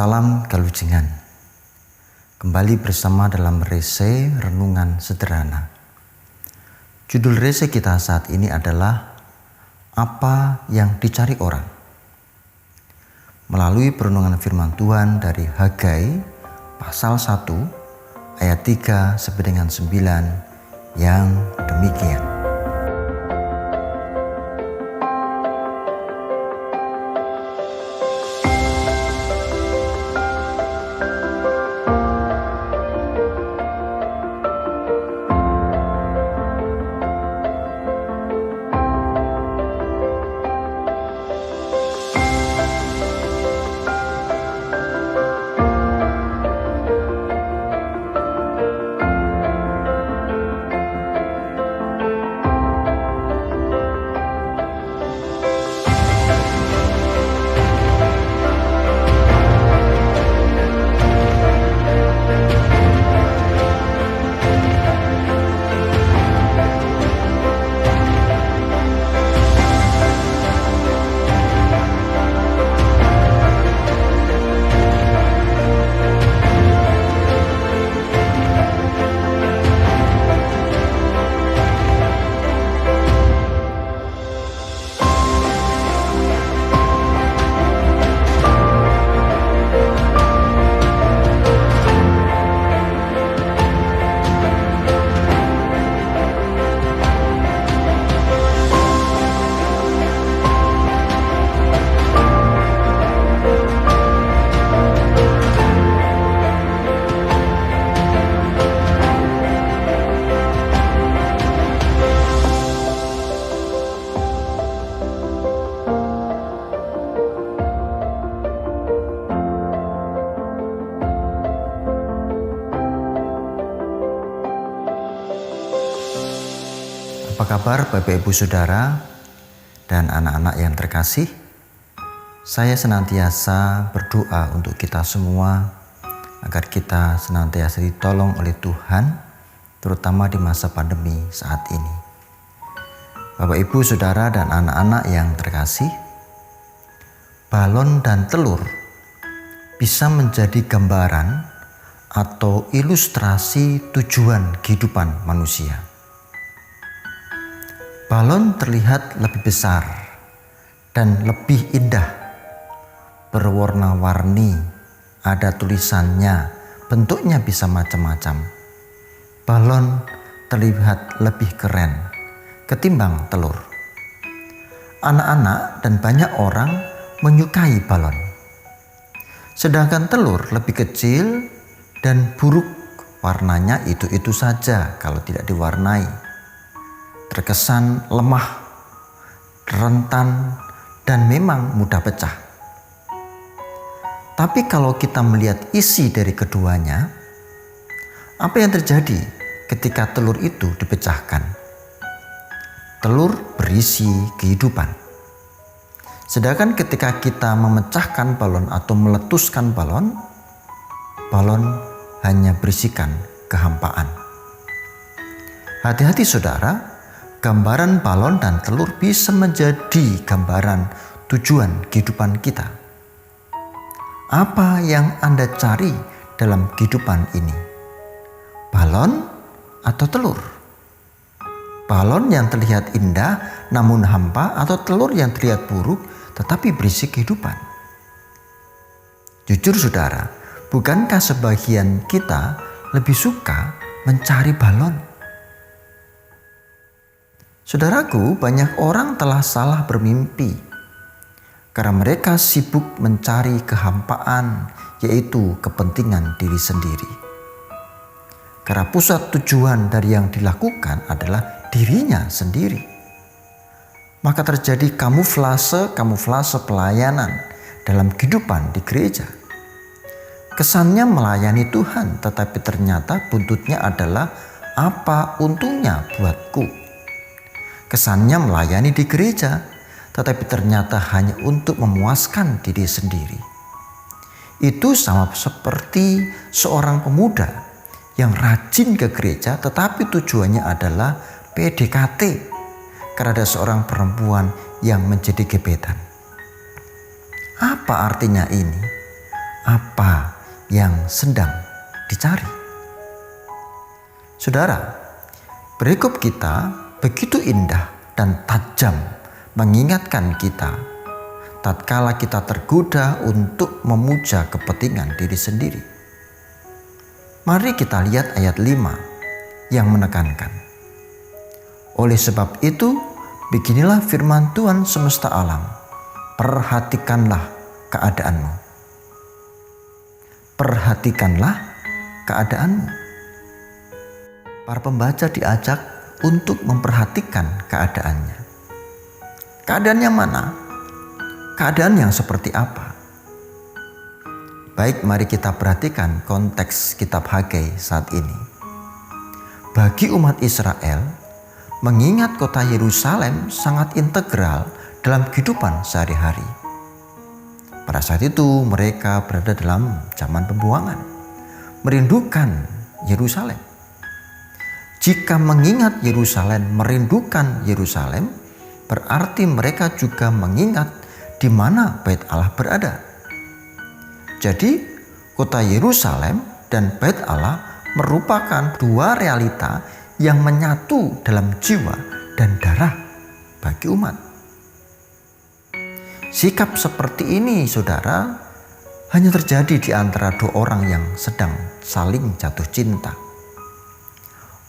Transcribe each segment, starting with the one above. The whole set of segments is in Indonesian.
Salam Kalujengan. Kembali bersama dalam rese renungan sederhana. Judul rese kita saat ini adalah Apa yang dicari orang. Melalui perenungan firman Tuhan dari Hagai pasal 1 ayat 3 sampai dengan 9 yang demikian. Apa kabar Bapak Ibu Saudara dan anak-anak yang terkasih? Saya senantiasa berdoa untuk kita semua agar kita senantiasa ditolong oleh Tuhan, terutama di masa pandemi saat ini. Bapak Ibu Saudara dan anak-anak yang terkasih, balon dan telur bisa menjadi gambaran atau ilustrasi tujuan kehidupan manusia. Balon terlihat lebih besar dan lebih indah, berwarna-warni, ada tulisannya, bentuknya bisa macam-macam. Balon terlihat lebih keren ketimbang telur. Anak-anak dan banyak orang menyukai balon. Sedangkan telur lebih kecil dan buruk, warnanya itu-itu saja kalau tidak diwarnai. Terkesan lemah, rentan, dan memang mudah pecah. Tapi kalau kita melihat isi dari keduanya, apa yang terjadi ketika telur itu dipecahkan? Telur berisi kehidupan. Sedangkan ketika kita memecahkan balon atau meletuskan balon, balon hanya berisikan kehampaan. Hati-hati saudara, gambaran balon dan telur bisa menjadi gambaran tujuan kehidupan kita. Apa yang Anda cari dalam kehidupan ini? Balon atau telur? Balon yang terlihat indah namun hampa atau telur yang terlihat buruk tetapi berisi kehidupan? Jujur saudara, bukankah sebagian kita lebih suka mencari balon? Saudaraku, banyak orang telah salah bermimpi karena mereka sibuk mencari kehampaan, yaitu kepentingan diri sendiri. Karena pusat tujuan dari yang dilakukan adalah dirinya sendiri. Maka terjadi kamuflase pelayanan dalam kehidupan di gereja. Kesannya melayani Tuhan, tetapi ternyata buntutnya adalah apa untungnya buatku. Kesannya melayani di gereja, tetapi ternyata hanya untuk memuaskan diri sendiri. Itu sama seperti seorang pemuda yang rajin ke gereja, tetapi tujuannya adalah PDKT karena ada seorang perempuan yang menjadi gebetan. Apa artinya ini? apa yang sedang dicari. Saudara, perikop kita begitu indah dan tajam mengingatkan kita tatkala kita tergoda untuk memuja kepentingan diri sendiri. Mari kita lihat ayat 5 yang menekankan. Oleh sebab itu, beginilah firman Tuhan semesta alam, perhatikanlah keadaanmu. Perhatikanlah keadaanmu. Para pembaca diajak untuk memperhatikan keadaannya. Keadaannya mana? Keadaan yang seperti apa? Baik, mari kita perhatikan konteks kitab Hagai saat ini. Bagi umat Israel, mengingat kota Yerusalem sangat integral dalam kehidupan sehari-hari. Pada saat itu mereka berada dalam zaman pembuangan, merindukan Yerusalem. Jika mengingat Yerusalem, merindukan Yerusalem, berarti mereka juga mengingat di mana Bait Allah berada. Jadi, kota Yerusalem dan Bait Allah merupakan dua realita yang menyatu dalam jiwa dan darah bagi umat. Sikap seperti ini, saudara, hanya terjadi di antara dua orang yang sedang saling jatuh cinta.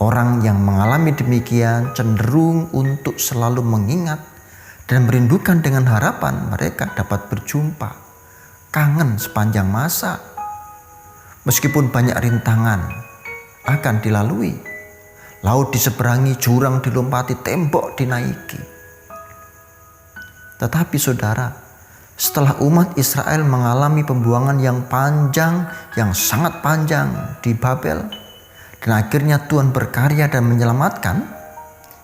Orang yang mengalami demikian cenderung untuk selalu mengingat dan merindukan dengan harapan mereka dapat berjumpa, kangen sepanjang masa. Meskipun banyak rintangan akan dilalui, laut diseberangi, jurang dilompati, tembok dinaiki. Tetapi saudara, setelah umat Israel mengalami pembuangan yang panjang, yang sangat panjang di Babel, dan akhirnya Tuhan berkarya dan menyelamatkan,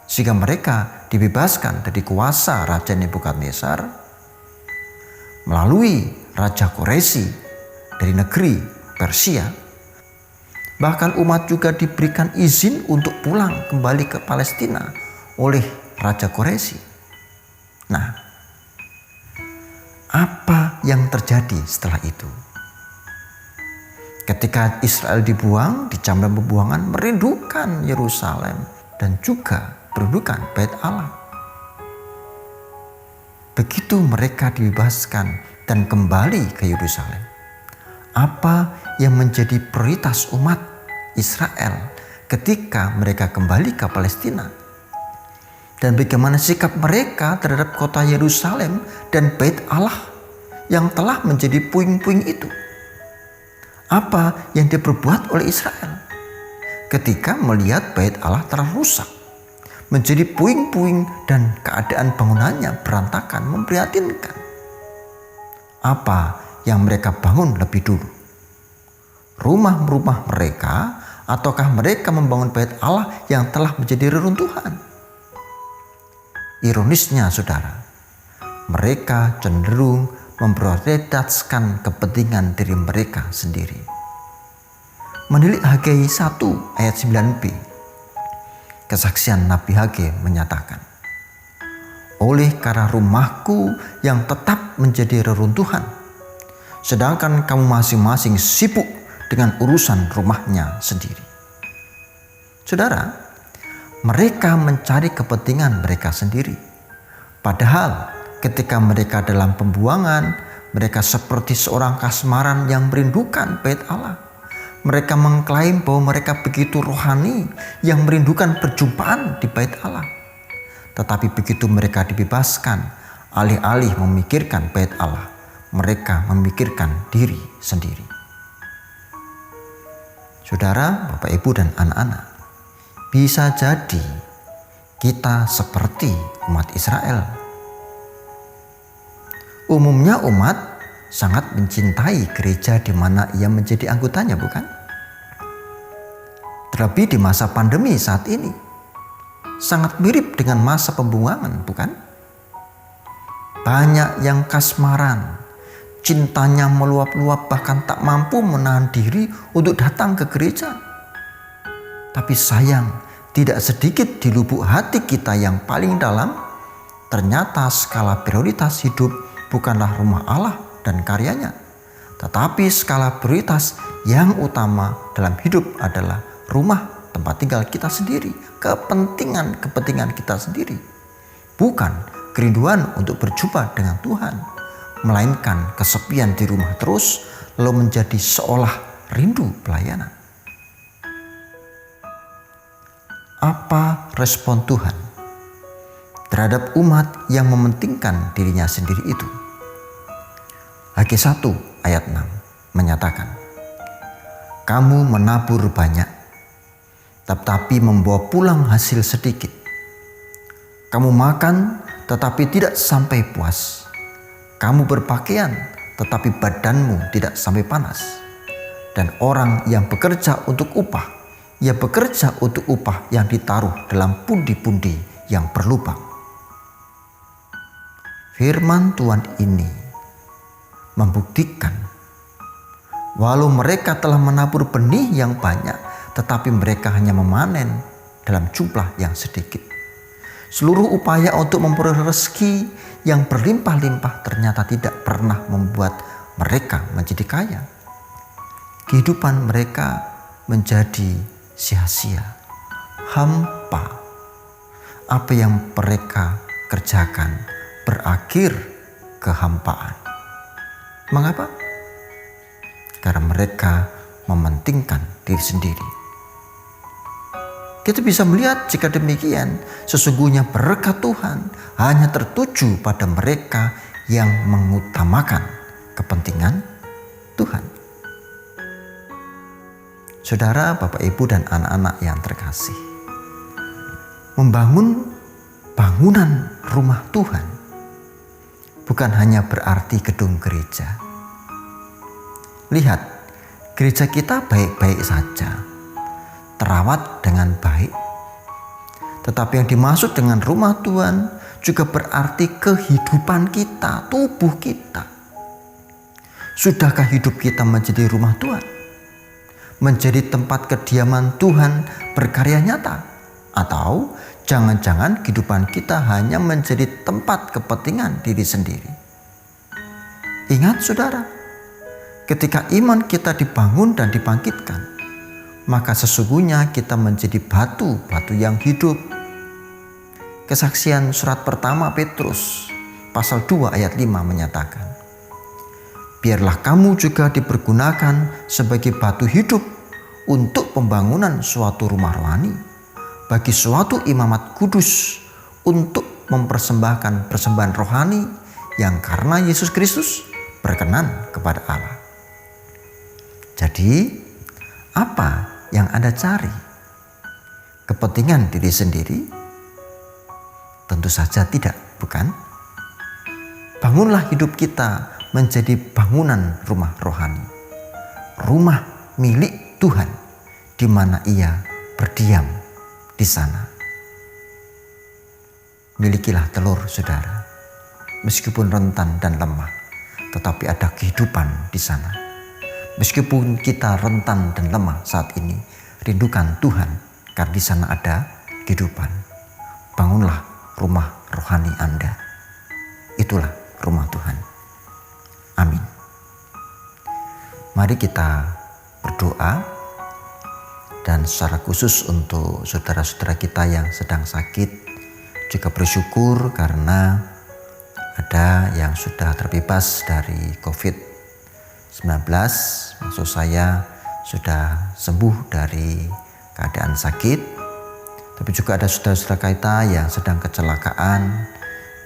sehingga mereka dibebaskan dari kuasa Raja Nebukadnezar melalui Raja Koresi dari negeri Persia. Bahkan umat juga diberikan izin untuk pulang kembali ke Palestina oleh Raja Koresi. Nah, apa yang terjadi setelah itu? Ketika Israel dibuang di zaman pembuangan, merindukan Yerusalem dan juga merindukan Bait Allah. Begitu mereka dibebaskan dan kembali ke Yerusalem, apa yang menjadi prioritas umat Israel ketika mereka kembali ke Palestina? Dan bagaimana sikap mereka terhadap kota Yerusalem dan Bait Allah yang telah menjadi puing-puing itu? Apa yang diperbuat oleh Israel ketika melihat Bait Allah telah rusak, menjadi puing-puing dan keadaan bangunannya berantakan, memprihatinkan? Apa yang mereka bangun lebih dulu? Rumah-rumah mereka, ataukah mereka membangun Bait Allah yang telah menjadi reruntuhan? Ironisnya saudara, mereka cenderung memprioritaskan kepentingan diri mereka sendiri. Menilik Hagai 1 ayat 9b, kesaksian Nabi Hagai menyatakan, oleh karena rumahku yang tetap menjadi reruntuhan, sedangkan kamu masing-masing sibuk dengan urusan rumahnya sendiri. Saudara, mereka mencari kepentingan mereka sendiri. Padahal ketika mereka dalam pembuangan, mereka seperti seorang kasmaran yang merindukan Bait Allah. Mereka mengklaim bahwa mereka begitu rohani yang merindukan perjumpaan di Bait Allah. Tetapi begitu mereka dibebaskan, alih-alih memikirkan Bait Allah, mereka memikirkan diri sendiri. Saudara, Bapak, Ibu, dan anak-anak, bisa jadi kita seperti umat Israel. Umumnya umat sangat mencintai gereja di mana ia menjadi anggotanya, bukan? Terlebih di masa pandemi saat ini, sangat mirip dengan masa pembuangan, bukan? Banyak yang kasmaran, cintanya meluap-luap, bahkan tak mampu menahan diri untuk datang ke gereja. Tapi sayang, tidak sedikit di lubuk hati kita yang paling dalam, ternyata skala prioritas hidup bukanlah rumah Allah dan karyanya, Tetapi skala prioritas yang utama dalam hidup adalah rumah tempat tinggal kita sendiri, kepentingan kita sendiri. Bukan kerinduan untuk berjumpa dengan Tuhan, melainkan kesepian di rumah terus lalu menjadi seolah rindu pelayanan. Apa respon Tuhan terhadap umat yang mementingkan dirinya sendiri itu? Haggai 1 ayat 6 menyatakan, "Kamu menabur banyak, tetapi membawa pulang hasil sedikit. Kamu makan, tetapi tidak sampai puas. Kamu berpakaian, tetapi badanmu tidak sampai panas. Dan orang yang bekerja untuk upah, ia bekerja untuk upah yang ditaruh dalam pundi-pundi yang berlubang." Firman Tuhan ini membuktikan walau mereka telah menabur benih yang banyak, tetapi mereka hanya memanen dalam jumlah yang sedikit. Seluruh upaya untuk memperoleh rezeki yang berlimpah-limpah ternyata tidak pernah membuat mereka menjadi kaya. Kehidupan mereka menjadi sia-sia, hampa. Apa yang mereka kerjakan berakhir kehampaan. Mengapa? Karena mereka mementingkan diri sendiri. Kita bisa melihat jika demikian, sesungguhnya berkat Tuhan hanya tertuju pada mereka yang mengutamakan kepentingan Tuhan. Saudara, Bapak, Ibu, dan anak-anak yang terkasih, membangun bangunan rumah Tuhan bukan hanya berarti gedung gereja. Lihat, gereja kita baik-baik saja, terawat dengan baik. Tetapi yang dimaksud dengan rumah Tuhan juga berarti kehidupan kita, tubuh kita. Sudahkah hidup kita menjadi rumah Tuhan? Menjadi tempat kediaman Tuhan berkarya nyata? Atau jangan-jangan kehidupan kita hanya menjadi tempat kepentingan diri sendiri? Ingat saudara, ketika iman kita dibangun dan dibangkitkan, maka sesungguhnya kita menjadi batu-batu yang hidup. Kesaksian surat pertama Petrus pasal 2 ayat 5 menyatakan, "Biarlah kamu juga dipergunakan sebagai batu hidup untuk pembangunan suatu rumah rohani, bagi suatu imamat kudus, untuk mempersembahkan persembahan rohani yang karena Yesus Kristus berkenan kepada Allah." Jadi, apa yang Anda cari? Kepentingan diri sendiri? Tentu saja tidak, bukan? Bangunlah hidup kita menjadi bangunan rumah rohani, rumah milik Tuhan, di mana Ia berdiam di sana. Milikilah telur, saudara. Meskipun rentan dan lemah, tetapi ada kehidupan di sana. Meskipun kita rentan dan lemah saat ini, rindukan Tuhan, karena di sana ada kehidupan. Bangunlah rumah rohani Anda. Itulah rumah Tuhan. Amin. Mari kita berdoa. Dan secara khusus untuk saudara-saudara kita yang sedang sakit, juga bersyukur karena ada yang sudah terbebas dari COVID-19. Maksud saya sudah sembuh dari keadaan sakit. Tapi juga ada saudara-saudara kita yang sedang kecelakaan,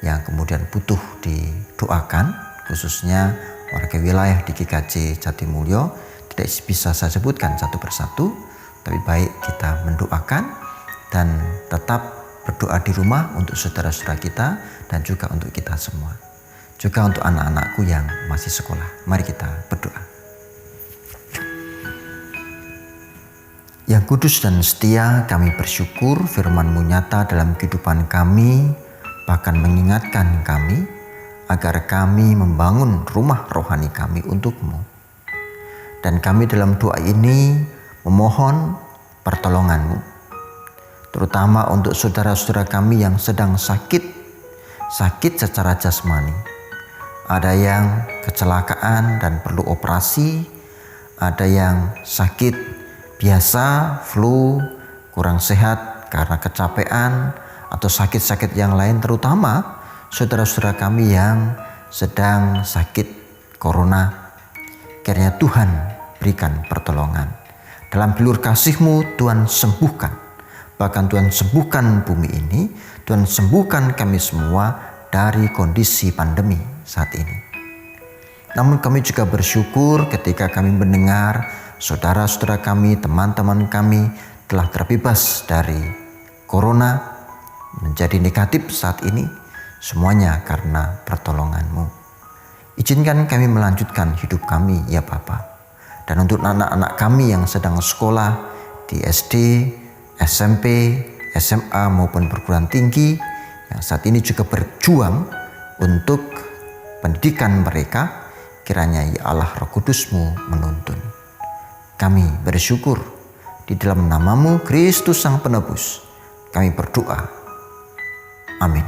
yang kemudian butuh didoakan, khususnya warga wilayah di GKJ Jatimulyo. Tidak bisa saya sebutkan satu persatu, tapi baik kita mendoakan dan tetap berdoa di rumah untuk saudara-saudara kita dan juga untuk kita semua. Juga untuk anak-anakku yang masih sekolah. Mari kita berdoa. Yang kudus dan setia, kami bersyukur firman-Mu nyata dalam kehidupan kami, bahkan mengingatkan kami agar kami membangun rumah rohani kami untuk-Mu. Dan kami dalam doa ini memohon pertolongan-Mu, terutama untuk saudara-saudara kami yang sedang sakit secara jasmani, ada yang kecelakaan dan perlu operasi, ada yang sakit biasa, flu, kurang sehat karena kecapean, atau sakit-sakit yang lain, terutama saudara-saudara kami yang sedang sakit corona. Kiranya Tuhan berikan pertolongan. Dalam bilur kasih-Mu Tuhan sembuhkan. Bahkan Tuhan sembuhkan bumi ini, Tuhan sembuhkan kami semua dari kondisi pandemi saat ini. Namun kami juga bersyukur ketika kami mendengar saudara-saudara kami, teman-teman kami telah terbebas dari corona, menjadi negatif saat ini, semuanya karena pertolongan-Mu. Izinkan kami melanjutkan hidup kami ya Bapa. Dan untuk anak-anak kami yang sedang sekolah di SD, SMP, SMA maupun perguruan tinggi, yang saat ini juga berjuang untuk pendidikan mereka, kiranya ya Allah Roh Kudus-Mu menuntun. Kami bersyukur di dalam nama-Mu Kristus Sang Penebus, kami berdoa. Amin.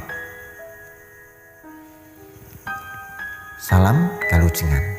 Salam Galujengan.